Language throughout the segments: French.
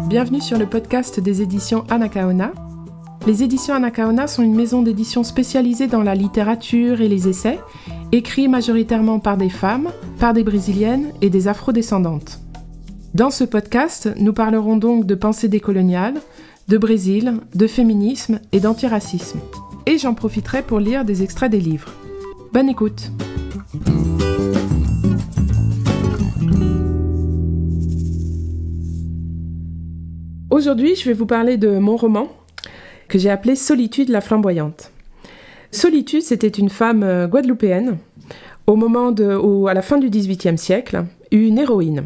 Bienvenue sur le podcast des éditions Anacaona. Les éditions Anacaona sont une maison d'édition spécialisée dans la littérature et les essais, écrits majoritairement par des femmes, par des brésiliennes et des afrodescendantes. Dans ce podcast, nous parlerons donc de pensée décoloniale, de Brésil, de féminisme et d'antiracisme. Et j'en profiterai pour lire des extraits des livres. Bonne écoute! Aujourd'hui, je vais vous parler de mon roman que j'ai appelé Solitude la flamboyante. Solitude, c'était une femme guadeloupéenne à la fin du XVIIIe siècle, une héroïne.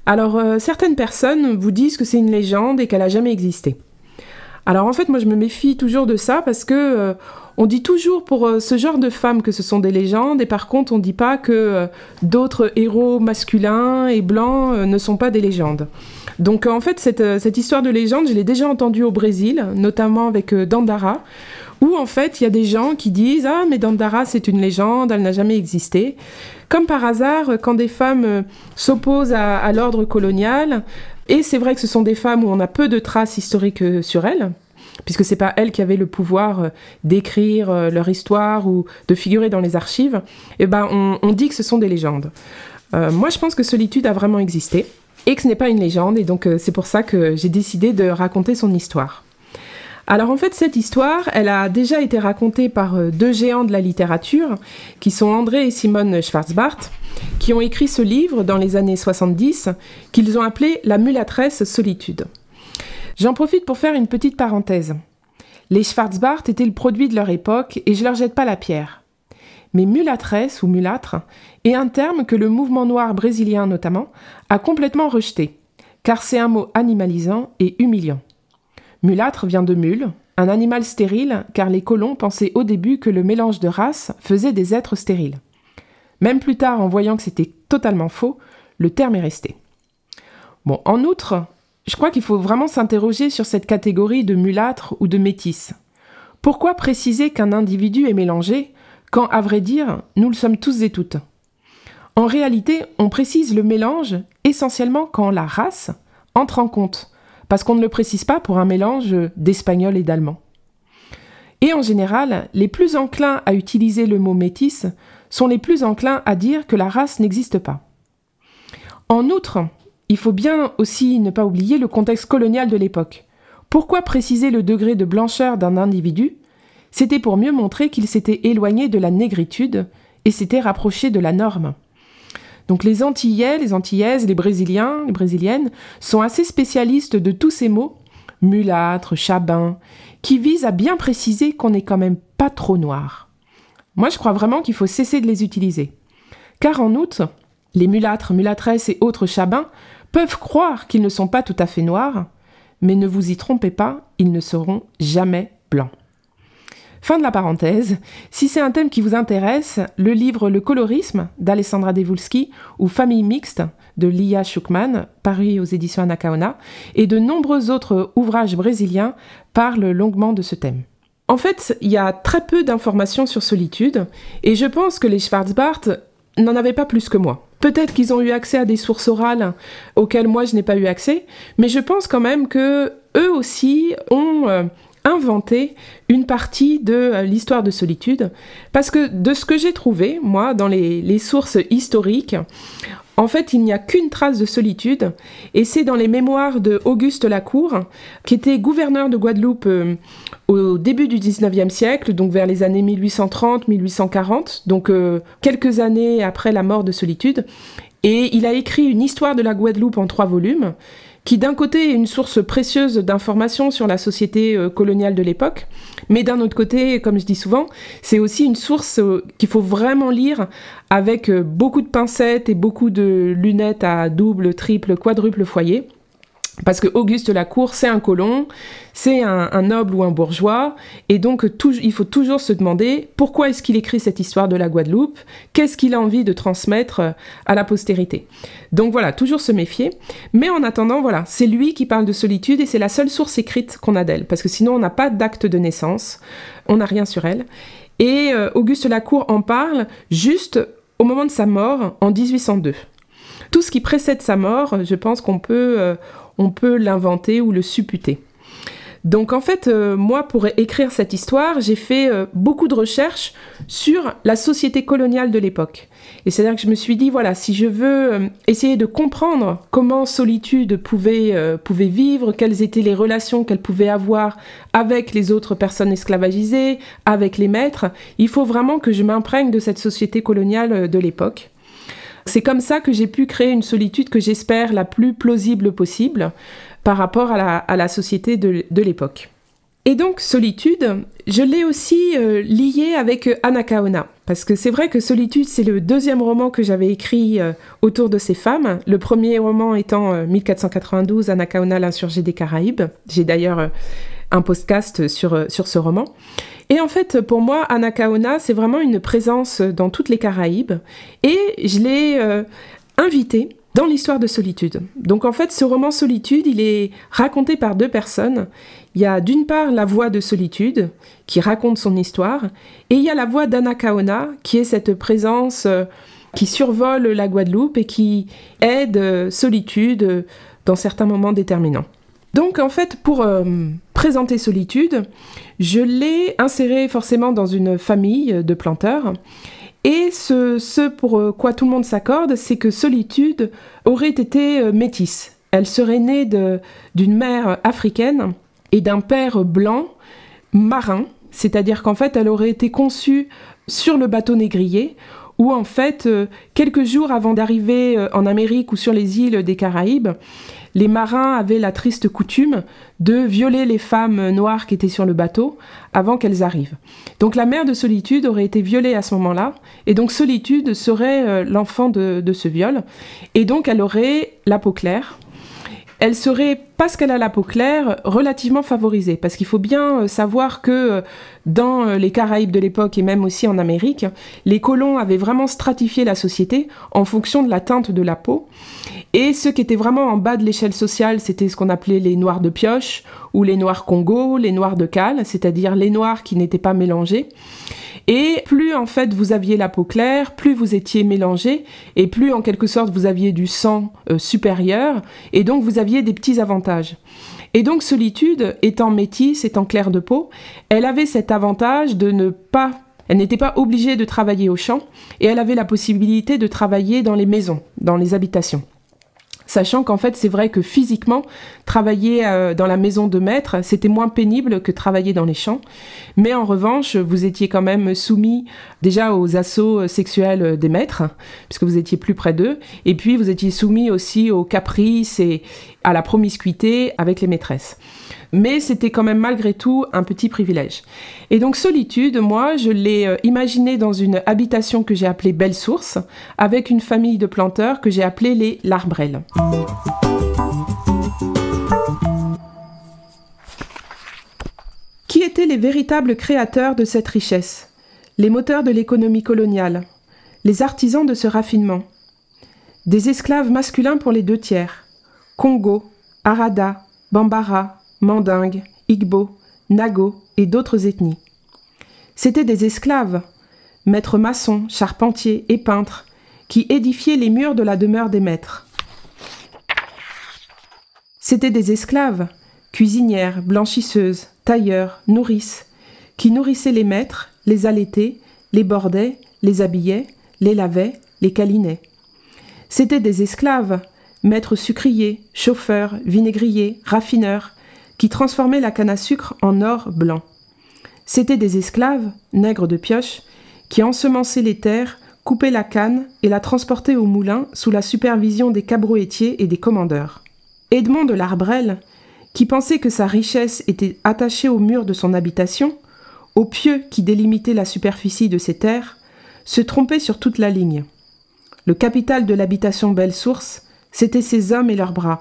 Alors, certaines personnes vous disent que c'est une légende et qu'elle n'a jamais existé. Alors en fait, moi je me méfie toujours de ça parce que on dit toujours pour ce genre de femmes que ce sont des légendes et par contre on ne dit pas que d'autres héros masculins et blancs ne sont pas des légendes. Donc en fait cette histoire de légende, je l'ai déjà entendue au Brésil, notamment avec Dandara, où en fait il y a des gens qui disent « Ah mais Dandara c'est une légende, elle n'a jamais existé ». Comme par hasard, quand des femmes s'opposent à l'ordre colonial, et c'est vrai que ce sont des femmes où on a peu de traces historiques sur elles, puisque c'est pas elles qui avaient le pouvoir d'écrire leur histoire ou de figurer dans les archives, et ben on dit que ce sont des légendes. Moi je pense que Solitude a vraiment existé, et que ce n'est pas une légende, et donc c'est pour ça que j'ai décidé de raconter son histoire. Alors en fait, cette histoire, elle a déjà été racontée par deux géants de la littérature, qui sont André et Simone Schwarzbart, qui ont écrit ce livre dans les années 70, qu'ils ont appelé « La mulâtresse Solitude ». J'en profite pour faire une petite parenthèse. Les Schwarzbart étaient le produit de leur époque, et je leur jette pas la pierre. Mais mulâtresse ou mulâtre est un terme que le mouvement noir brésilien notamment a complètement rejeté, car c'est un mot animalisant et humiliant. Mulâtre vient de mule, un animal stérile, car les colons pensaient au début que le mélange de races faisait des êtres stériles. Même plus tard, en voyant que c'était totalement faux, le terme est resté. Bon, en outre, je crois qu'il faut vraiment s'interroger sur cette catégorie de mulâtre ou de métis. Pourquoi préciser qu'un individu est mélangé, quand, à vrai dire, nous le sommes tous et toutes ? En réalité, on précise le mélange essentiellement quand la race entre en compte, parce qu'on ne le précise pas pour un mélange d'espagnol et d'allemand. Et en général, les plus enclins à utiliser le mot métis sont les plus enclins à dire que la race n'existe pas. En outre, il faut bien aussi ne pas oublier le contexte colonial de l'époque. Pourquoi préciser le degré de blancheur d'un individu ? C'était pour mieux montrer qu'il s'était éloigné de la négritude et s'était rapproché de la norme. Donc les Antillais, les Antillaises, les Brésiliens, les Brésiliennes sont assez spécialistes de tous ces mots, mulâtre, chabin, qui visent à bien préciser qu'on n'est quand même pas trop noir. Moi je crois vraiment qu'il faut cesser de les utiliser. Car en outre, les mulâtres, mulâtresses et autres chabins peuvent croire qu'ils ne sont pas tout à fait noirs, mais ne vous y trompez pas, ils ne seront jamais blancs. Fin de la parenthèse. Si c'est un thème qui vous intéresse, le livre Le colorisme d'Alessandra Devulski ou Famille mixte de Lia Schuckman, paru aux éditions Anacaona, et de nombreux autres ouvrages brésiliens parlent longuement de ce thème. En fait, il y a très peu d'informations sur Solitude, et je pense que les Schwarzbart n'en avaient pas plus que moi. Peut-être qu'ils ont eu accès à des sources orales auxquelles moi je n'ai pas eu accès, mais je pense quand même que eux aussi ont inventé une partie de l'histoire de Solitude, parce que de ce que j'ai trouvé, moi, dans les sources historiques, en fait, il n'y a qu'une trace de Solitude, et c'est dans les mémoires de Auguste Lacour, qui était gouverneur de Guadeloupe au début du 19e siècle, donc vers les années 1830-1840, donc quelques années après la mort de Solitude, et il a écrit une histoire de la Guadeloupe en 3 volumes, qui d'un côté est une source précieuse d'informations sur la société coloniale de l'époque, mais d'un autre côté, comme je dis souvent, c'est aussi une source qu'il faut vraiment lire avec beaucoup de pincettes et beaucoup de lunettes à double, triple, quadruple foyer. Parce que Auguste Lacour, c'est un colon, c'est un noble ou un bourgeois, et donc il faut toujours se demander pourquoi est-ce qu'il écrit cette histoire de la Guadeloupe, qu'est-ce qu'il a envie de transmettre à la postérité. Donc voilà, toujours se méfier. Mais en attendant, voilà, c'est lui qui parle de Solitude, et c'est la seule source écrite qu'on a d'elle, parce que sinon on n'a pas d'acte de naissance, on n'a rien sur elle. Et Auguste Lacour en parle juste au moment de sa mort, en 1802. Tout ce qui précède sa mort, je pense qu'on peut on peut l'inventer ou le supputer. Donc en fait, moi, pour écrire cette histoire, j'ai fait beaucoup de recherches sur la société coloniale de l'époque. Et c'est-à-dire que je me suis dit, voilà, si je veux essayer de comprendre comment Solitude pouvait vivre, quelles étaient les relations qu'elle pouvait avoir avec les autres personnes esclavagisées, avec les maîtres, il faut vraiment que je m'imprègne de cette société coloniale de l'époque. C'est comme ça que j'ai pu créer une Solitude que j'espère la plus plausible possible par rapport à la société de l'époque. Et donc, Solitude, je l'ai aussi liée avec Anacaona, parce que c'est vrai que Solitude, c'est le deuxième roman que j'avais écrit autour de ces femmes, le premier roman étant 1492, Anacaona, l'insurgée des Caraïbes. J'ai d'ailleurs un podcast sur ce roman. Et en fait, pour moi, Anacaona, c'est vraiment une présence dans toutes les Caraïbes, et je l'ai invitée dans l'histoire de Solitude. Donc en fait, ce roman Solitude, il est raconté par deux personnes. Il y a d'une part la voix de Solitude, qui raconte son histoire, et il y a la voix d'Anacaona, qui est cette présence qui survole la Guadeloupe et qui aide Solitude dans certains moments déterminants. Donc en fait, pour présenter Solitude, je l'ai insérée forcément dans une famille de planteurs. Et ce pour quoi tout le monde s'accorde, c'est que Solitude aurait été métisse. Elle serait née d'une mère africaine et d'un père blanc marin, c'est-à-dire qu'en fait, elle aurait été conçue sur le bateau négrier, où en fait, quelques jours avant d'arriver en Amérique ou sur les îles des Caraïbes, les marins avaient la triste coutume de violer les femmes noires qui étaient sur le bateau avant qu'elles arrivent. Donc la mère de Solitude aurait été violée à ce moment-là, et donc Solitude serait l'enfant de ce viol, et donc elle aurait la peau claire. Elle serait, parce qu'elle a la peau claire, relativement favorisée, parce qu'il faut bien savoir que dans les Caraïbes de l'époque et même aussi en Amérique, les colons avaient vraiment stratifié la société en fonction de la teinte de la peau. Et ceux qui étaient vraiment en bas de l'échelle sociale, c'était ce qu'on appelait les noirs de pioche, ou les noirs Congo, les noirs de cale, c'est-à-dire les noirs qui n'étaient pas mélangés. Et plus en fait vous aviez la peau claire, plus vous étiez mélangé, et plus en quelque sorte vous aviez du sang supérieur, et donc vous aviez des petits avantages. Et donc Solitude, étant métisse, étant claire de peau, elle avait cet avantage elle n'était pas obligée de travailler au champ, et elle avait la possibilité de travailler dans les maisons, dans les habitations. Sachant qu'en fait, c'est vrai que physiquement, travailler dans la maison de maître, c'était moins pénible que travailler dans les champs. Mais en revanche, vous étiez quand même soumis déjà aux assauts sexuels des maîtres, puisque vous étiez plus près d'eux. Et puis, vous étiez soumis aussi aux caprices et à la promiscuité avec les maîtresses. Mais c'était quand même malgré tout un petit privilège. Et donc Solitude, moi, je l'ai imaginée dans une habitation que j'ai appelée Belle Source, avec une famille de planteurs que j'ai appelée les Larbrel. Qui étaient les véritables créateurs de cette richesse? Les moteurs de l'économie coloniale, les artisans de ce raffinement. Des esclaves masculins pour les 2/3, Congo, Arada, Bambara, Mandingue, Igbo, Nago et d'autres ethnies. C'étaient des esclaves, maîtres maçons, charpentiers et peintres, qui édifiaient les murs de la demeure des maîtres. C'étaient des esclaves, cuisinières, blanchisseuses, tailleurs, nourrices, qui nourrissaient les maîtres, les allaitaient, les bordaient, les habillaient, les lavaient, les câlinaient. C'étaient des esclaves, maîtres sucriers, chauffeurs, vinaigriers, raffineurs, qui transformaient la canne à sucre en or blanc. C'étaient des esclaves, nègres de pioche, qui ensemençaient les terres, coupaient la canne et la transportaient au moulin sous la supervision des cabroëtiers et des commandeurs. Edmond de Larbrel, qui pensait que sa richesse était attachée au mur de son habitation, au pieu qui délimitait la superficie de ses terres, se trompait sur toute la ligne. Le capital de l'habitation Belle Source, c'étaient ces hommes et leurs bras,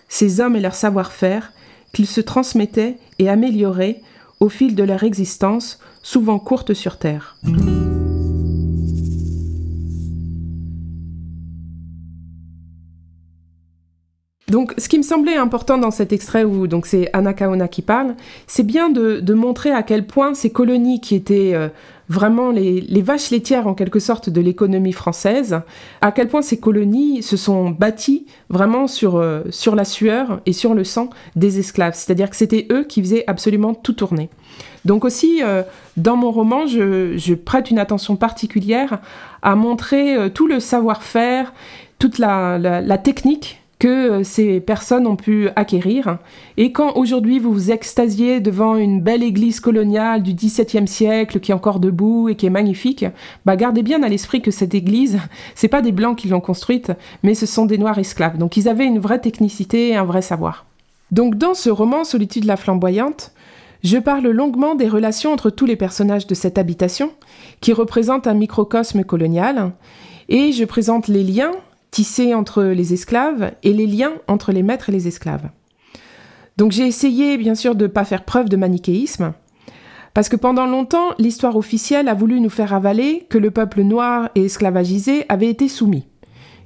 ces hommes et leur savoir-faire, qu'ils se transmettaient et amélioraient au fil de leur existence, souvent courte sur Terre. Donc, ce qui me semblait important dans cet extrait où donc c'est Anna Kaona qui parle, c'est bien de montrer à quel point ces colonies qui étaient vraiment les vaches laitières en quelque sorte de l'économie française, à quel point ces colonies se sont bâties vraiment sur la sueur et sur le sang des esclaves. C'est-à-dire que c'était eux qui faisaient absolument tout tourner. Donc aussi, dans mon roman, je prête une attention particulière à montrer tout le savoir-faire, toute la technique que ces personnes ont pu acquérir. Et quand aujourd'hui vous vous extasiez devant une belle église coloniale du XVIIe siècle qui est encore debout et qui est magnifique, gardez bien à l'esprit que cette église, c'est pas des Blancs qui l'ont construite, mais ce sont des Noirs esclaves. Donc ils avaient une vraie technicité et un vrai savoir. Donc dans ce roman, Solitude la flamboyante, je parle longuement des relations entre tous les personnages de cette habitation, qui représentent un microcosme colonial, et je présente les liens tissés entre les esclaves et les liens entre les maîtres et les esclaves. Donc j'ai essayé bien sûr de ne pas faire preuve de manichéisme, parce que pendant longtemps, l'histoire officielle a voulu nous faire avaler que le peuple noir et esclavagisé avait été soumis,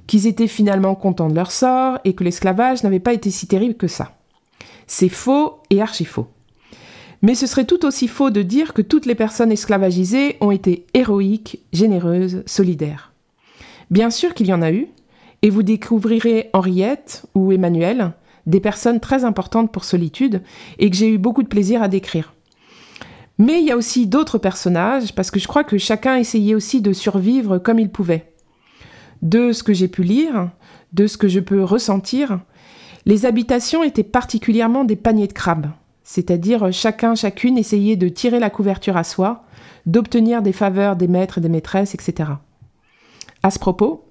qu'ils étaient finalement contents de leur sort et que l'esclavage n'avait pas été si terrible que ça. C'est faux et archi-faux. Mais ce serait tout aussi faux de dire que toutes les personnes esclavagisées ont été héroïques, généreuses, solidaires. Bien sûr qu'il y en a eu, et vous découvrirez Henriette ou Emmanuel, des personnes très importantes pour Solitude, et que j'ai eu beaucoup de plaisir à décrire. Mais il y a aussi d'autres personnages, parce que je crois que chacun essayait aussi de survivre comme il pouvait. De ce que j'ai pu lire, de ce que je peux ressentir, les habitations étaient particulièrement des paniers de crabes, c'est-à-dire chacune essayait de tirer la couverture à soi, d'obtenir des faveurs des maîtres et des maîtresses, etc. À ce propos,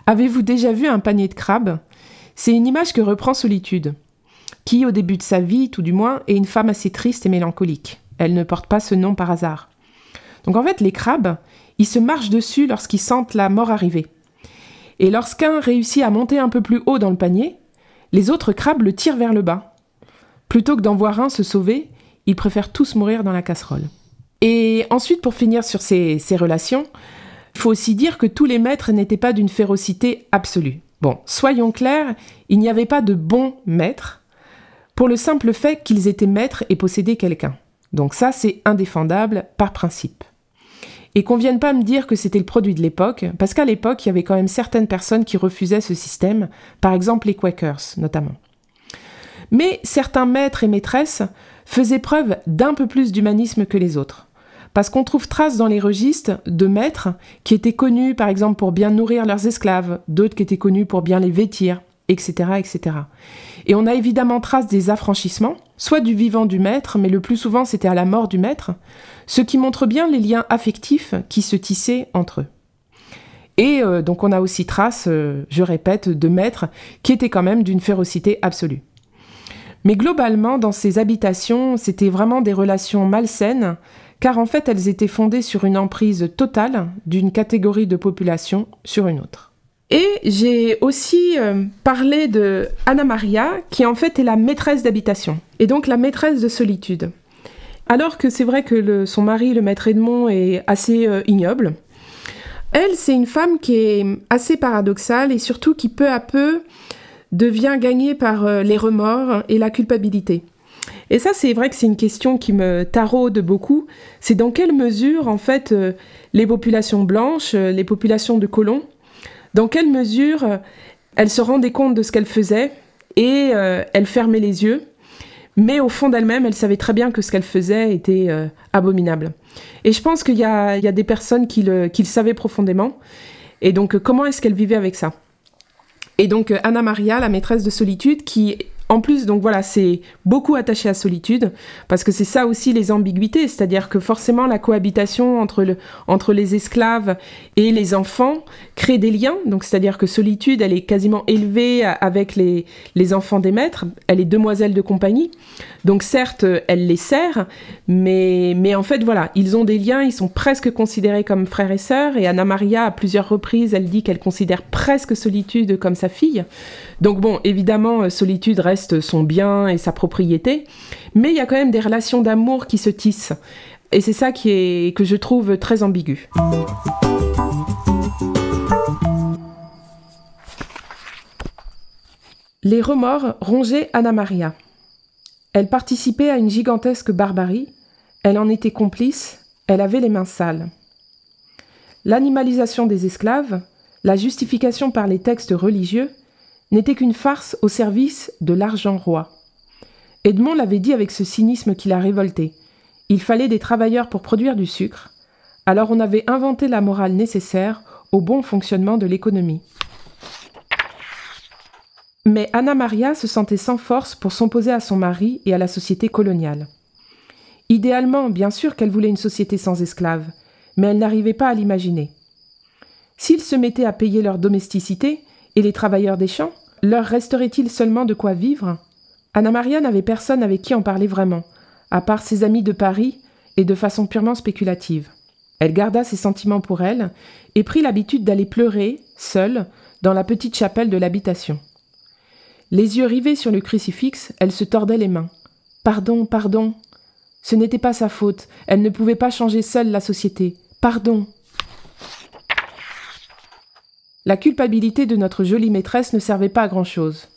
avez-vous déjà vu un panier de crabes ? C'est une image que reprend Solitude, qui, au début de sa vie, tout du moins, est une femme assez triste et mélancolique. Elle ne porte pas ce nom par hasard. Donc en fait, les crabes, ils se marchent dessus lorsqu'ils sentent la mort arriver. Et lorsqu'un réussit à monter un peu plus haut dans le panier, les autres crabes le tirent vers le bas. Plutôt que d'en voir un se sauver, ils préfèrent tous mourir dans la casserole. Et ensuite, pour finir sur ces relations, il faut aussi dire que tous les maîtres n'étaient pas d'une férocité absolue. Bon, soyons clairs, il n'y avait pas de bons maîtres, pour le simple fait qu'ils étaient maîtres et possédaient quelqu'un. Donc ça, c'est indéfendable par principe. Et qu'on vienne pas me dire que c'était le produit de l'époque, parce qu'à l'époque, il y avait quand même certaines personnes qui refusaient ce système, par exemple les Quakers notamment. Mais certains maîtres et maîtresses faisaient preuve d'un peu plus d'humanisme que les autres. Parce qu'on trouve trace dans les registres de maîtres qui étaient connus par exemple pour bien nourrir leurs esclaves, d'autres qui étaient connus pour bien les vêtir, etc., etc. Et on a évidemment trace des affranchissements, soit du vivant du maître, mais le plus souvent c'était à la mort du maître, ce qui montre bien les liens affectifs qui se tissaient entre eux. Et donc on a aussi trace, je répète, de maîtres qui étaient quand même d'une férocité absolue. Mais globalement, dans ces habitations, c'était vraiment des relations malsaines, car en fait, elles étaient fondées sur une emprise totale d'une catégorie de population sur une autre. Et j'ai aussi parlé de Anna Maria, qui en fait est la maîtresse d'habitation, et donc la maîtresse de Solitude. Alors que c'est vrai que son mari, le maître Edmond, est assez ignoble, elle, c'est une femme qui est assez paradoxale, et surtout qui peu à peu devient gagnée par les remords et la culpabilité. Et ça, c'est vrai que c'est une question qui me taraude beaucoup. C'est dans quelle mesure, en fait, les populations blanches, les populations de colons, dans quelle mesure elles se rendaient compte de ce qu'elles faisaient et elles fermaient les yeux. Mais au fond d'elles-mêmes, elles savaient très bien que ce qu'elles faisaient était abominable. Et je pense qu'il y a des personnes qui le savaient profondément. Et donc, comment est-ce qu'elles vivaient avec ça ? Et donc, Anna Maria, la maîtresse de Solitude, qui... En plus, donc voilà, c'est beaucoup attaché à Solitude, parce que c'est ça aussi les ambiguïtés, c'est-à-dire que forcément la cohabitation entre les esclaves et les enfants crée des liens, donc c'est-à-dire que Solitude, elle est quasiment élevée avec les enfants des maîtres, elle est demoiselle de compagnie, donc certes, elle les sert, mais en fait, voilà, ils ont des liens, ils sont presque considérés comme frères et sœurs, et Anna Maria, à plusieurs reprises, elle dit qu'elle considère presque Solitude comme sa fille. Donc bon, évidemment, Solitude reste son bien et sa propriété, mais il y a quand même des relations d'amour qui se tissent. Et c'est ça que je trouve très ambigu. Les remords rongeaient Anna Maria. Elle participait à une gigantesque barbarie, elle en était complice, elle avait les mains sales. L'animalisation des esclaves, la justification par les textes religieux, n'était qu'une farce au service de l'argent roi. Edmond l'avait dit avec ce cynisme qui la révoltait. Il fallait des travailleurs pour produire du sucre, alors on avait inventé la morale nécessaire au bon fonctionnement de l'économie. Mais Anna Maria se sentait sans force pour s'opposer à son mari et à la société coloniale. Idéalement, bien sûr qu'elle voulait une société sans esclaves, mais elle n'arrivait pas à l'imaginer. S'ils se mettaient à payer leur domesticité et les travailleurs des champs, leur resterait-il seulement de quoi vivre ? Anna Maria n'avait personne avec qui en parler vraiment, à part ses amis de Paris et de façon purement spéculative. Elle garda ses sentiments pour elle et prit l'habitude d'aller pleurer, seule, dans la petite chapelle de l'habitation. Les yeux rivés sur le crucifix, elle se tordait les mains. « Pardon, pardon !» Ce n'était pas sa faute, elle ne pouvait pas changer seule la société. « Pardon !» La culpabilité de notre jolie maîtresse ne servait pas à grand-chose.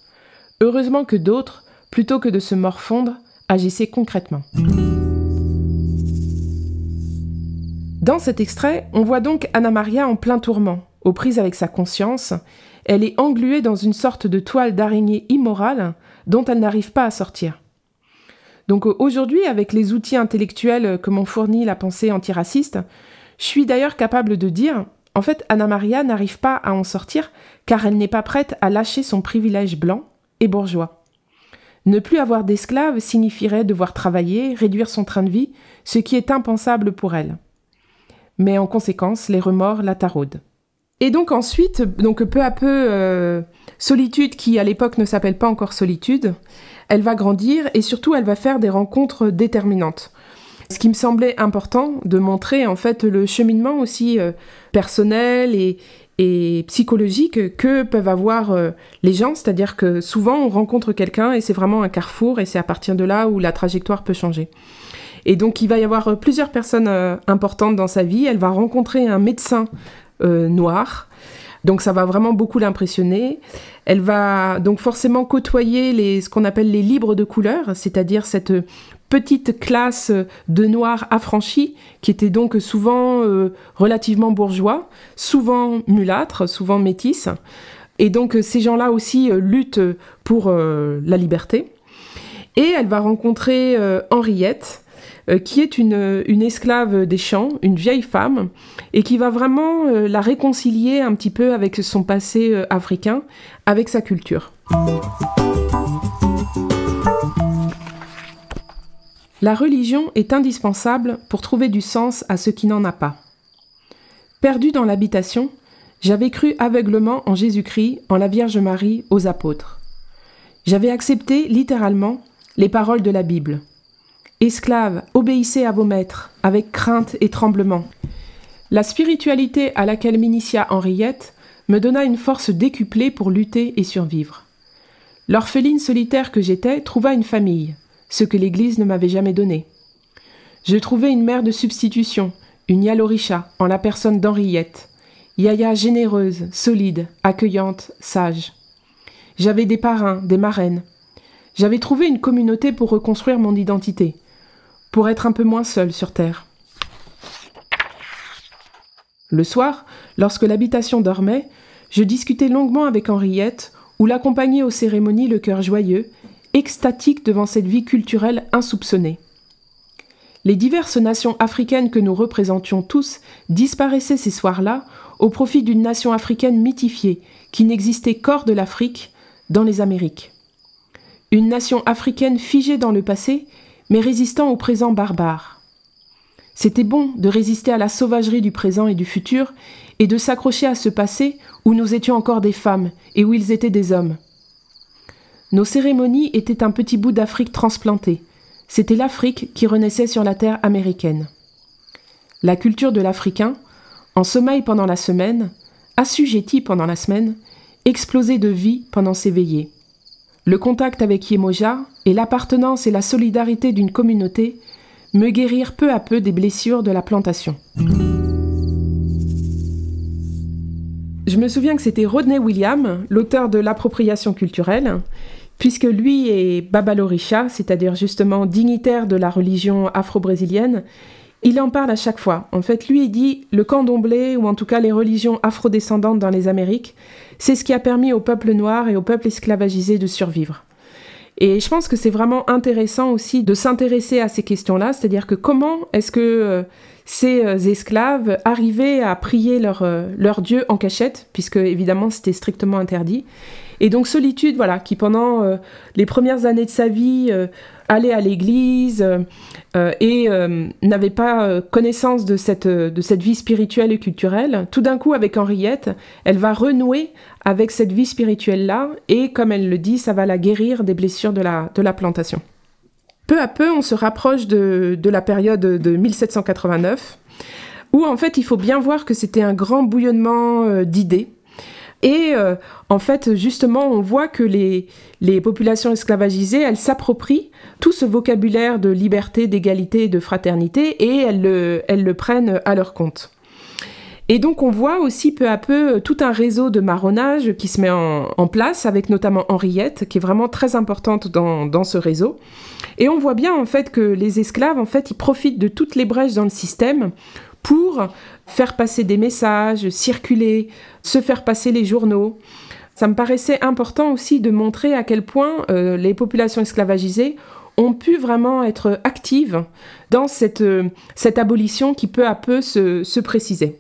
Heureusement que d'autres, plutôt que de se morfondre, agissaient concrètement. Dans cet extrait, on voit donc Anna Maria en plein tourment, aux prises avec sa conscience. Elle est engluée dans une sorte de toile d'araignée immorale dont elle n'arrive pas à sortir. Donc aujourd'hui, avec les outils intellectuels que m'ont fourni la pensée antiraciste, je suis d'ailleurs capable de dire, en fait, Anna Maria n'arrive pas à en sortir car elle n'est pas prête à lâcher son privilège blanc et bourgeois. Ne plus avoir d'esclaves signifierait devoir travailler, réduire son train de vie, ce qui est impensable pour elle. Mais en conséquence, les remords la taraudent. Et donc ensuite, peu à peu, Solitude, qui à l'époque ne s'appelle pas encore Solitude, elle va grandir et surtout elle va faire des rencontres déterminantes. Ce qui me semblait important de montrer en fait le cheminement aussi personnel et psychologique que peuvent avoir les gens, c'est-à-dire que souvent on rencontre quelqu'un et c'est vraiment un carrefour et c'est à partir de là où la trajectoire peut changer. Et donc il va y avoir plusieurs personnes importantes dans sa vie. Elle va rencontrer un médecin noir, donc ça va vraiment beaucoup l'impressionner. Elle va donc forcément côtoyer ce qu'on appelle les libres de couleur, c'est-à-dire cette petite classe de noirs affranchis qui étaient donc souvent relativement bourgeois, souvent mulâtres, souvent métis. Et donc ces gens-là aussi luttent pour la liberté. Et elle va rencontrer Henriette, qui est une esclave des champs, une vieille femme, et qui va vraiment la réconcilier un petit peu avec son passé africain, avec sa culture. La religion est indispensable pour trouver du sens à ce qui n'en a pas. Perdue dans l'habitation, j'avais cru aveuglement en Jésus-Christ, en la Vierge Marie, aux apôtres. J'avais accepté, littéralement, les paroles de la Bible. Esclaves, obéissez à vos maîtres, avec crainte et tremblement. La spiritualité à laquelle m'initia Henriette me donna une force décuplée pour lutter et survivre. L'orpheline solitaire que j'étais trouva une famille, ce que l'Église ne m'avait jamais donné. Je trouvai une mère de substitution, une Yaloricha, en la personne d'Henriette. Yaya généreuse, solide, accueillante, sage. J'avais des parrains, des marraines. J'avais trouvé une communauté pour reconstruire mon identité, pour être un peu moins seule sur Terre. Le soir, lorsque l'habitation dormait, je discutais longuement avec Henriette ou l'accompagnais aux cérémonies le cœur joyeux, extatique devant cette vie culturelle insoupçonnée. Les diverses nations africaines que nous représentions tous disparaissaient ces soirs-là au profit d'une nation africaine mythifiée qui n'existait qu'hors de l'Afrique, dans les Amériques. Une nation africaine figée dans le passé, mais résistant au présent barbare. C'était bon de résister à la sauvagerie du présent et du futur et de s'accrocher à ce passé où nous étions encore des femmes et où ils étaient des hommes. Nos cérémonies étaient un petit bout d'Afrique transplantée. C'était l'Afrique qui renaissait sur la terre américaine. La culture de l'Africain, en sommeil pendant la semaine, assujetti pendant la semaine, explosait de vie pendant ses veillées. Le contact avec Yemoja et l'appartenance et la solidarité d'une communauté me guérirent peu à peu des blessures de la plantation. Je je me souviens que c'était Rodney Williams, l'auteur de l'appropriation culturelle, puisque lui est Babalorisha, c'est-à-dire justement dignitaire de la religion afro-brésilienne. Il en parle à chaque fois. En fait, lui, il dit le candomblé, ou en tout cas les religions afrodescendantes dans les Amériques, c'est ce qui a permis au peuple noir et au peuple esclavagisé de survivre. Et je pense que c'est vraiment intéressant aussi de s'intéresser à ces questions-là, c'est-à-dire que comment est-ce que ces esclaves arrivaient à prier leur Dieu en cachette, puisque évidemment c'était strictement interdit. Et donc Solitude, voilà, qui pendant les premières années de sa vie allait à l'église et n'avait pas connaissance de cette vie spirituelle et culturelle. Tout d'un coup, avec Henriette, elle va renouer avec cette vie spirituelle-là et, comme elle le dit, ça va la guérir des blessures de la plantation. Peu à peu, on se rapproche de la période de 1789, où en fait, il faut bien voir que c'était un grand bouillonnement d'idées. Et en fait, justement, on voit que les populations esclavagisées, elles s'approprient tout ce vocabulaire de liberté, d'égalité et de fraternité, et elles le prennent à leur compte. Et donc, on voit aussi peu à peu tout un réseau de marronnage qui se met en place, avec notamment Henriette, qui est vraiment très importante dans ce réseau. Et on voit bien, en fait, que les esclaves, en fait, ils profitent de toutes les brèches dans le système pour faire passer des messages, circuler, se faire passer les journaux. Ça me paraissait important aussi de montrer à quel point les populations esclavagisées ont pu vraiment être actives dans cette abolition qui peu à peu se précisait.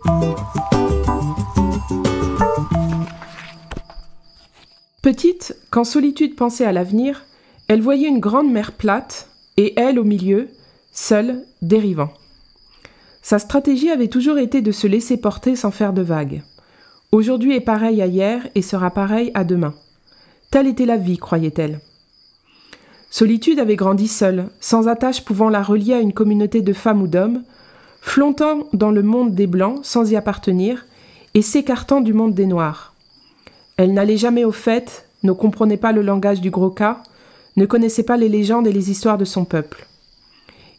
Petite, quand Solitude pensait à l'avenir, elle voyait une grande mer plate et elle au milieu, seule, dérivant. Sa stratégie avait toujours été de se laisser porter sans faire de vagues. Aujourd'hui est pareil à hier et sera pareil à demain. Telle était la vie, croyait-elle. Solitude avait grandi seule, sans attache pouvant la relier à une communauté de femmes ou d'hommes, flottant dans le monde des Blancs sans y appartenir et s'écartant du monde des Noirs. Elle n'allait jamais aux fêtes, ne comprenait pas le langage du gros cas, ne connaissait pas les légendes et les histoires de son peuple.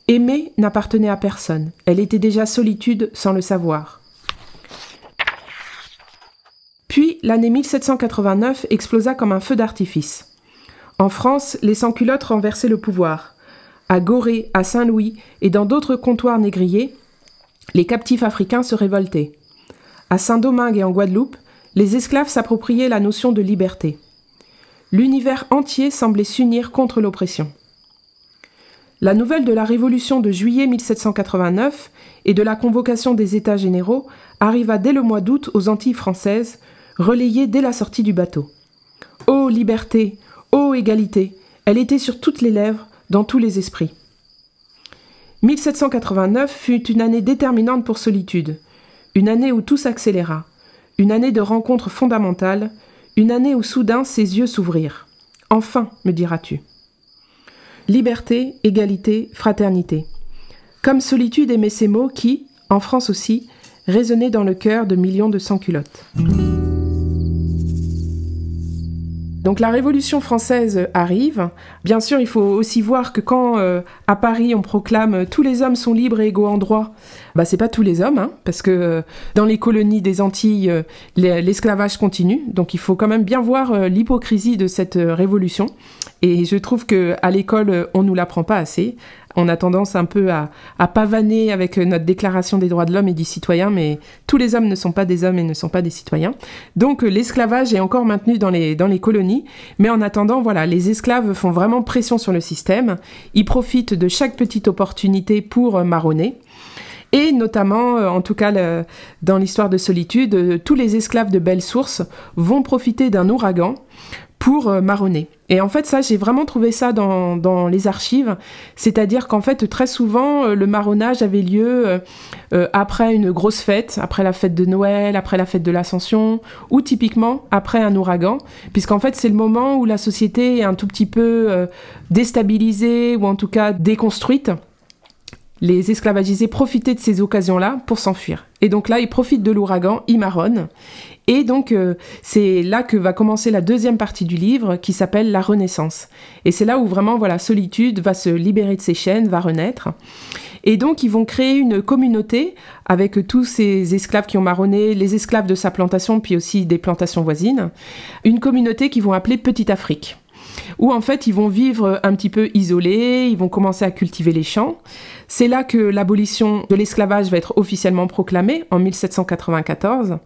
Aimer n'appartenait à personne. Elle était déjà Solitude sans le savoir. Puis, l'année 1789 explosa comme un feu d'artifice. En France, les sans-culottes renversaient le pouvoir. À Gorée, à Saint-Louis et dans d'autres comptoirs négriers, les captifs africains se révoltaient. À Saint-Domingue et en Guadeloupe, les esclaves s'appropriaient la notion de liberté. L'univers entier semblait s'unir contre l'oppression. La nouvelle de la Révolution de juillet 1789 et de la convocation des États généraux arriva dès le mois d'août aux Antilles françaises, relayée dès la sortie du bateau. Ô liberté, ô égalité, elle était sur toutes les lèvres, dans tous les esprits. 1789 fut une année déterminante pour Solitude, une année où tout s'accéléra, une année de rencontres fondamentales, une année où soudain ses yeux s'ouvrirent. Enfin, me diras-tu. Liberté, égalité, fraternité. Comme Solitude aimait ces mots qui, en France aussi, résonnaient dans le cœur de millions de sans-culottes. Donc la Révolution française arrive. Bien sûr, il faut aussi voir que quand à Paris on proclame « tous les hommes sont libres et égaux en droit », c'est pas tous les hommes, parce que dans les colonies des Antilles, l'esclavage continue. Donc il faut quand même bien voir l'hypocrisie de cette révolution. Et je trouve qu'à l'école, on nous l'apprend pas assez. On a tendance un peu à pavaner avec notre déclaration des droits de l'homme et du citoyen, mais tous les hommes ne sont pas des hommes et ne sont pas des citoyens. Donc l'esclavage est encore maintenu dans les colonies, mais en attendant, voilà, les esclaves font vraiment pression sur le système. Ils profitent de chaque petite opportunité pour marronner. Et notamment, en tout cas dans l'histoire de Solitude, tous les esclaves de Belle Source vont profiter d'un ouragan pour marronner. Et en fait, ça, j'ai vraiment trouvé ça dans les archives, c'est-à-dire qu'en fait, très souvent, le marronnage avait lieu après une grosse fête, après la fête de Noël, après la fête de l'Ascension, ou typiquement après un ouragan, puisqu'en fait, c'est le moment où la société est un tout petit peu déstabilisée, ou en tout cas déconstruite. Les esclavagisés profitaient de ces occasions-là pour s'enfuir. Et donc là, ils profitent de l'ouragan, ils marronnent. Et donc, c'est là que va commencer la deuxième partie du livre, qui s'appelle La Renaissance. Et c'est là où vraiment, voilà, Solitude va se libérer de ses chaînes, va renaître. Et donc, ils vont créer une communauté avec tous ces esclaves qui ont marronné, les esclaves de sa plantation, puis aussi des plantations voisines. Une communauté qu'ils vont appeler Petite Afrique, où en fait, ils vont vivre un petit peu isolés, ils vont commencer à cultiver les champs. C'est là que l'abolition de l'esclavage va être officiellement proclamée, en 1794.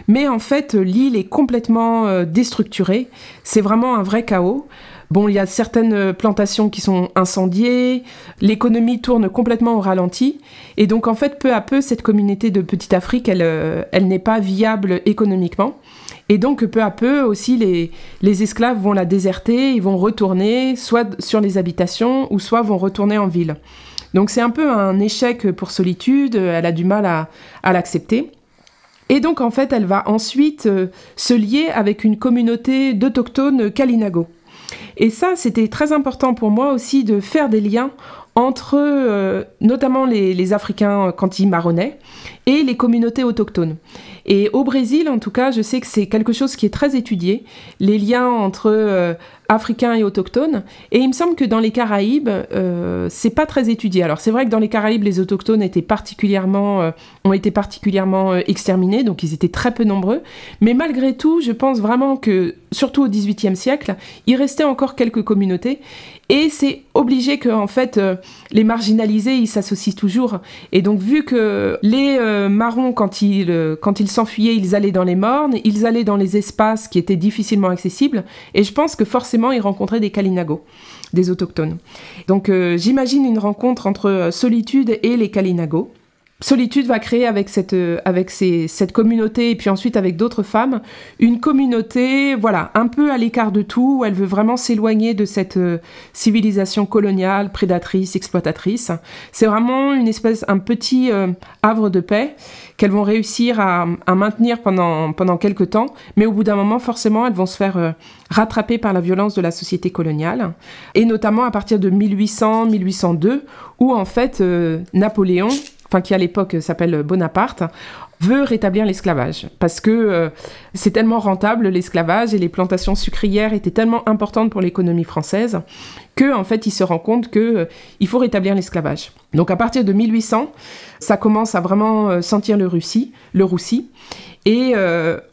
Mais en fait, l'île est complètement déstructurée. C'est vraiment un vrai chaos. Bon, il y a certaines plantations qui sont incendiées, l'économie tourne complètement au ralenti, et donc en fait, peu à peu, cette communauté de Petite Afrique, elle n'est pas viable économiquement. Et donc, peu à peu, aussi, les esclaves vont la déserter, ils vont retourner soit sur les habitations, ou soit vont retourner en ville. Donc c'est un peu un échec pour Solitude, elle a du mal à l'accepter. Et donc, en fait, elle va ensuite se lier avec une communauté d'autochtones Kalinago. Et ça, c'était très important pour moi aussi de faire des liens entre notamment les Africains quand ils marronnaient et les communautés autochtones. Et au Brésil, en tout cas, je sais que c'est quelque chose qui est très étudié, les liens entre Africains et autochtones. Et il me semble que dans les Caraïbes, c'est pas très étudié. Alors c'est vrai que dans les Caraïbes, les autochtones ont été particulièrement exterminés, donc ils étaient très peu nombreux. Mais malgré tout, je pense vraiment que, surtout au XVIIIe siècle, il restait encore quelques communautés. Et c'est obligé que, en fait, les marginalisés, ils s'associent toujours. Et donc, vu que les marrons, quand ils s'enfuyaient, ils allaient dans les mornes, ils allaient dans les espaces qui étaient difficilement accessibles. Et je pense que forcément, ils rencontraient des Kalinago, des autochtones. Donc, j'imagine une rencontre entre Solitude et les Kalinago. Solitude va créer avec cette communauté, et puis ensuite avec d'autres femmes, une communauté, voilà, un peu à l'écart de tout, où elle veut vraiment s'éloigner de cette civilisation coloniale, prédatrice, exploitatrice. C'est vraiment un petit havre de paix qu'elles vont réussir à maintenir pendant quelques temps, mais au bout d'un moment, forcément, elles vont se faire rattraper par la violence de la société coloniale, et notamment à partir de 1800-1802, où en fait, Napoléon, qui à l'époque s'appelle Bonaparte, veut rétablir l'esclavage. Parce que c'est tellement rentable, l'esclavage, et les plantations sucrières étaient tellement importantes pour l'économie française, qu'en fait, il se rend compte qu'il faut rétablir l'esclavage. Donc à partir de 1800, ça commence à vraiment sentir le roussi. Et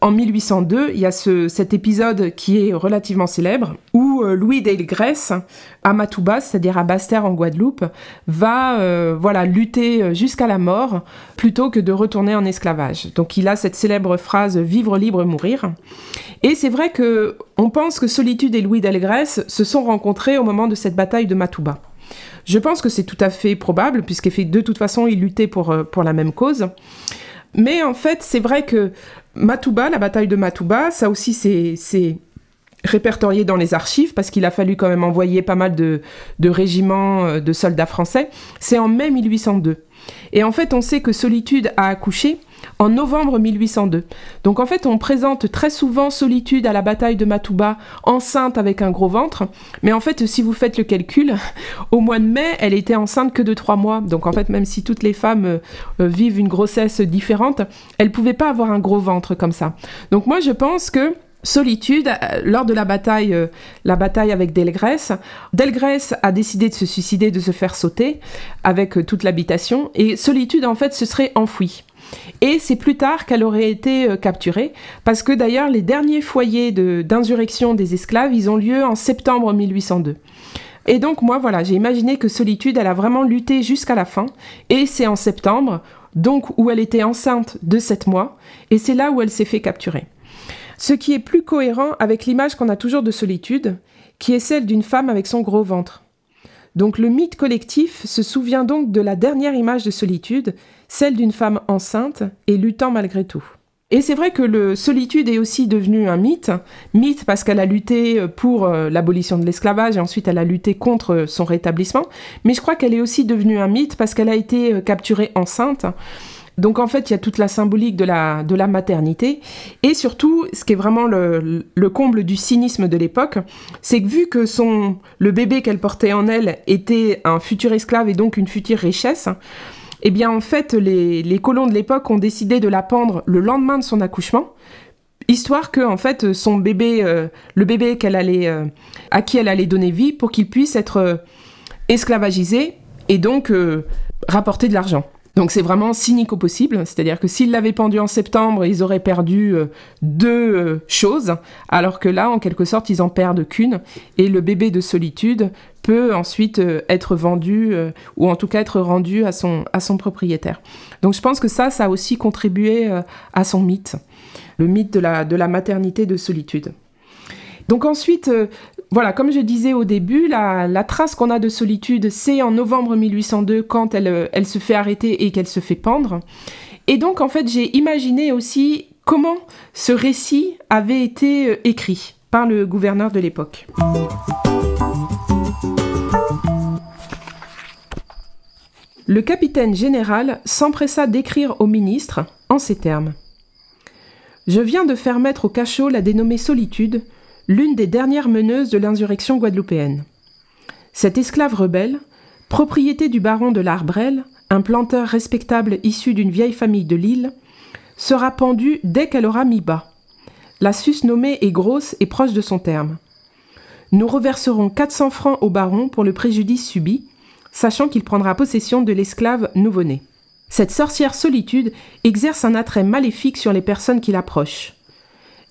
en 1802, il y a cet épisode qui est relativement célèbre, où Louis Delgrès, à Matouba, c'est-à-dire à Basse-Terre en Guadeloupe, va lutter jusqu'à la mort, plutôt que de retourner en esclavage. Donc il a cette célèbre phrase « Vivre libre, mourir ». Et c'est vrai qu'on pense que Solitude et Louis Delgrès se sont rencontrés au moment de cette bataille de Matouba. Je pense que c'est tout à fait probable, puisque de toute façon, ils luttaient pour la même cause. Mais en fait, c'est vrai que Matouba, la bataille de Matouba, ça aussi c'est répertorié dans les archives, parce qu'il a fallu quand même envoyer pas mal de régiments de soldats français. C'est en mai 1802. Et en fait, on sait que Solitude a accouché en novembre 1802. Donc en fait, on présente très souvent Solitude à la bataille de Matouba enceinte avec un gros ventre. Mais en fait, si vous faites le calcul, au mois de mai, elle était enceinte que de 3 mois. Donc en fait, même si toutes les femmes vivent une grossesse différente, elles ne pouvaient pas avoir un gros ventre comme ça. Donc moi, je pense que Solitude, lors de la bataille avec Delgrès a décidé de se suicider, de se faire sauter avec toute l'habitation. Et Solitude, en fait, se serait enfouie. Et c'est plus tard qu'elle aurait été capturée, parce que d'ailleurs, les derniers foyers d'insurrection des esclaves, ils ont lieu en septembre 1802. Et donc, moi, voilà, j'ai imaginé que Solitude, elle a vraiment lutté jusqu'à la fin, et c'est en septembre, donc où elle était enceinte de 7 mois, et c'est là où elle s'est fait capturer. Ce qui est plus cohérent avec l'image qu'on a toujours de Solitude, qui est celle d'une femme avec son gros ventre. Donc le mythe collectif se souvient donc de la dernière image de Solitude, celle d'une femme enceinte et luttant malgré tout. Et c'est vrai que Solitude est aussi devenue un mythe parce qu'elle a lutté pour l'abolition de l'esclavage et ensuite elle a lutté contre son rétablissement, mais je crois qu'elle est aussi devenue un mythe parce qu'elle a été capturée enceinte. Donc en fait, il y a toute la symbolique de la maternité. Et surtout, ce qui est vraiment le comble du cynisme de l'époque, c'est que vu que le bébé qu'elle portait en elle était un futur esclave et donc une future richesse, eh bien en fait, les colons de l'époque ont décidé de la pendre le lendemain de son accouchement, histoire que en fait, son bébé, le bébé à qui elle allait donner vie, pour qu'il puisse être esclavagisé et donc rapporter de l'argent. Donc c'est vraiment cynique au possible, c'est-à-dire que s'ils l'avaient pendu en septembre, ils auraient perdu 2 choses, alors que là, en quelque sorte, ils en perdent qu'une, et le bébé de solitude peut ensuite être vendu, ou en tout cas être rendu à son propriétaire. Donc je pense que ça a aussi contribué à son mythe, le mythe de la maternité de solitude. Donc ensuite, voilà, comme je disais au début, la trace qu'on a de solitude, c'est en novembre 1802 quand elle se fait arrêter et qu'elle se fait pendre. Et donc en fait, j'ai imaginé aussi comment ce récit avait été écrit par le gouverneur de l'époque. Le capitaine général s'empressa d'écrire au ministre en ces termes. « Je viens de faire mettre au cachot la dénommée Solitude, l'une des dernières meneuses de l'insurrection guadeloupéenne. Cette esclave rebelle, propriété du baron de l'Arbrel, un planteur respectable issu d'une vieille famille de l'île, sera pendue dès qu'elle aura mis bas. La sus nommée est grosse et proche de son terme. Nous reverserons 400 francs au baron pour le préjudice subi, sachant qu'il prendra possession de l'esclave nouveau-né. Cette sorcière Solitude exerce un attrait maléfique sur les personnes qui l'approchent.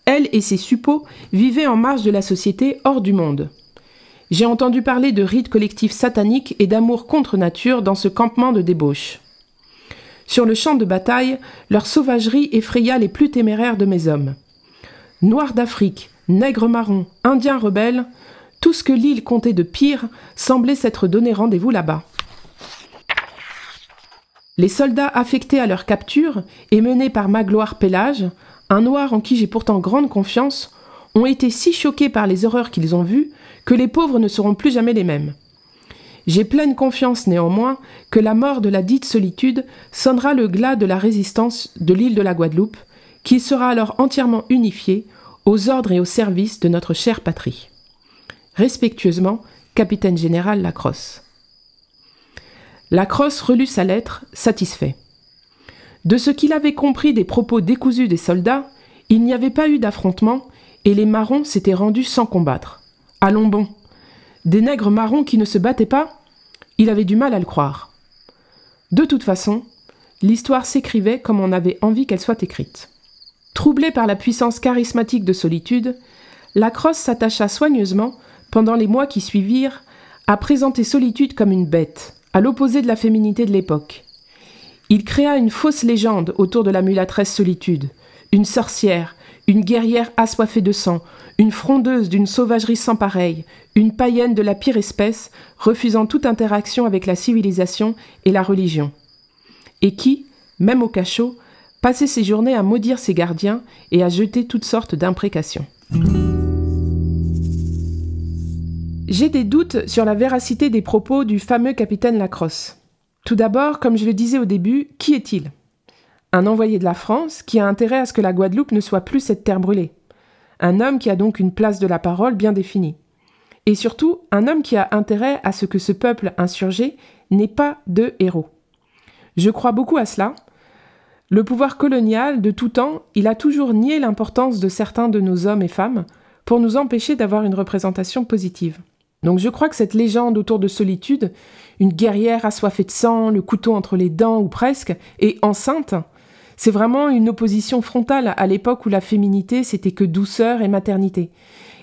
Elle et ses suppôts vivaient en marge de la société hors du monde. J'ai entendu parler de rites collectifs sataniques et d'amour contre nature dans ce campement de débauche. Sur le champ de bataille, leur sauvagerie effraya les plus téméraires de mes hommes. Noirs d'Afrique, nègres marrons, indiens rebelles, tout ce que l'île comptait de pire semblait s'être donné rendez-vous là-bas. Les soldats affectés à leur capture et menés par Magloire Pélage, un noir en qui j'ai pourtant grande confiance, ont été si choqués par les horreurs qu'ils ont vues que les pauvres ne seront plus jamais les mêmes. J'ai pleine confiance néanmoins que la mort de la dite Solitude sonnera le glas de la résistance de l'île de la Guadeloupe, qui sera alors entièrement unifiée aux ordres et au service de notre chère patrie. Respectueusement, capitaine général Lacrosse. Lacrosse relut sa lettre, satisfait. De ce qu'il avait compris des propos décousus des soldats, il n'y avait pas eu d'affrontement et les marrons s'étaient rendus sans combattre. Allons bon. Des nègres marrons qui ne se battaient pas? Il avait du mal à le croire. De toute façon, l'histoire s'écrivait comme on avait envie qu'elle soit écrite. Troublé par la puissance charismatique de Solitude, Lacrosse s'attacha soigneusement, pendant les mois qui suivirent, à présenter Solitude comme une bête, à l'opposé de la féminité de l'époque. Il créa une fausse légende autour de la mulâtresse Solitude, une sorcière, une guerrière assoiffée de sang, une frondeuse d'une sauvagerie sans pareille, une païenne de la pire espèce, refusant toute interaction avec la civilisation et la religion. Et qui, même au cachot, passait ses journées à maudire ses gardiens et à jeter toutes sortes d'imprécations. J'ai des doutes sur la véracité des propos du fameux capitaine Lacrosse. Tout d'abord, comme je le disais au début, qui est-il ? Un envoyé de la France qui a intérêt à ce que la Guadeloupe ne soit plus cette terre brûlée. Un homme qui a donc une place de la parole bien définie. Et surtout, un homme qui a intérêt à ce que ce peuple insurgé n'ait pas de héros. Je crois beaucoup à cela. Le pouvoir colonial, de tout temps, il a toujours nié l'importance de certains de nos hommes et femmes pour nous empêcher d'avoir une représentation positive. Donc je crois que cette légende autour de Solitude, une guerrière assoiffée de sang, le couteau entre les dents ou presque, et enceinte, c'est vraiment une opposition frontale à l'époque où la féminité, c'était que douceur et maternité.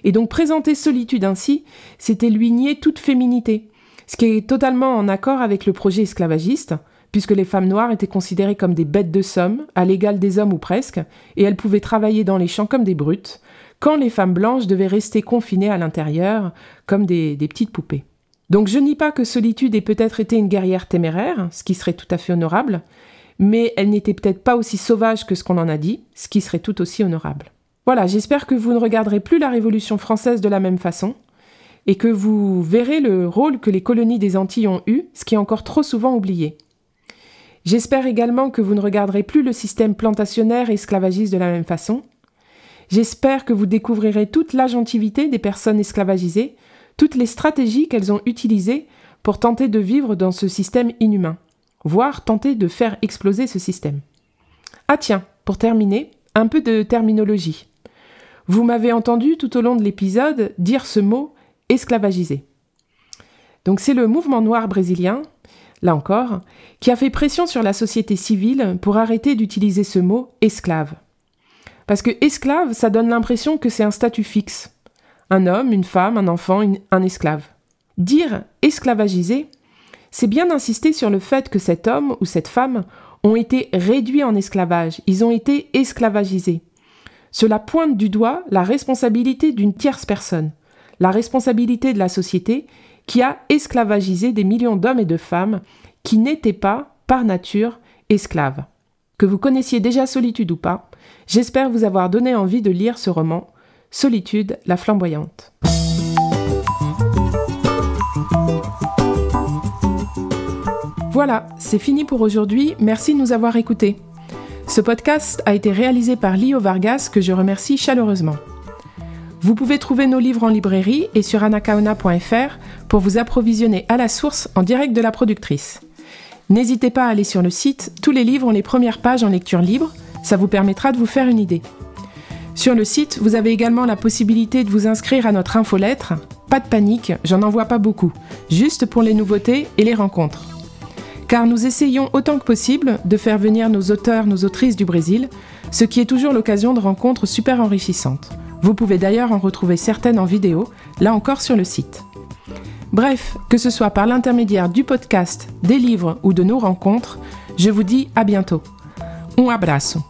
Et donc présenter Solitude ainsi, c'était lui nier toute féminité, ce qui est totalement en accord avec le projet esclavagiste, puisque les femmes noires étaient considérées comme des bêtes de somme, à l'égal des hommes ou presque, et elles pouvaient travailler dans les champs comme des brutes, quand les femmes blanches devaient rester confinées à l'intérieur, comme des petites poupées. Donc je nie pas que Solitude ait peut-être été une guerrière téméraire, ce qui serait tout à fait honorable, mais elle n'était peut-être pas aussi sauvage que ce qu'on en a dit, ce qui serait tout aussi honorable. Voilà, j'espère que vous ne regarderez plus la Révolution française de la même façon, et que vous verrez le rôle que les colonies des Antilles ont eu, ce qui est encore trop souvent oublié. J'espère également que vous ne regarderez plus le système plantationnaire et esclavagiste de la même façon. J'espère que vous découvrirez toute l'agentivité des personnes esclavagisées, toutes les stratégies qu'elles ont utilisées pour tenter de vivre dans ce système inhumain, voire tenter de faire exploser ce système. Ah tiens, pour terminer, un peu de terminologie. Vous m'avez entendu tout au long de l'épisode dire ce mot « esclavagisé ». Donc c'est le mouvement noir brésilien, là encore, qui a fait pression sur la société civile pour arrêter d'utiliser ce mot « esclave ». Parce que « esclave », ça donne l'impression que c'est un statut fixe. Un homme, une femme, un enfant, un esclave. Dire « esclavagisé », c'est bien d'insister sur le fait que cet homme ou cette femme ont été réduits en esclavage, ils ont été esclavagisés. Cela pointe du doigt la responsabilité d'une tierce personne, la responsabilité de la société qui a esclavagisé des millions d'hommes et de femmes qui n'étaient pas, par nature, esclaves. Que vous connaissiez déjà Solitude ou pas, j'espère vous avoir donné envie de lire ce roman, Solitude, la flamboyante. Voilà, c'est fini pour aujourd'hui, merci de nous avoir écoutés. Ce podcast a été réalisé par Lio Vargas, que je remercie chaleureusement. Vous pouvez trouver nos livres en librairie et sur anacaona.fr pour vous approvisionner à la source en direct de la productrice. N'hésitez pas à aller sur le site, tous les livres ont les premières pages en lecture libre, ça vous permettra de vous faire une idée. Sur le site, vous avez également la possibilité de vous inscrire à notre infolettre. Pas de panique, j'en envoie pas beaucoup, juste pour les nouveautés et les rencontres. Car nous essayons autant que possible de faire venir nos auteurs, nos autrices du Brésil, ce qui est toujours l'occasion de rencontres super enrichissantes. Vous pouvez d'ailleurs en retrouver certaines en vidéo, là encore sur le site. Bref, que ce soit par l'intermédiaire du podcast, des livres ou de nos rencontres, je vous dis à bientôt. Un abraço.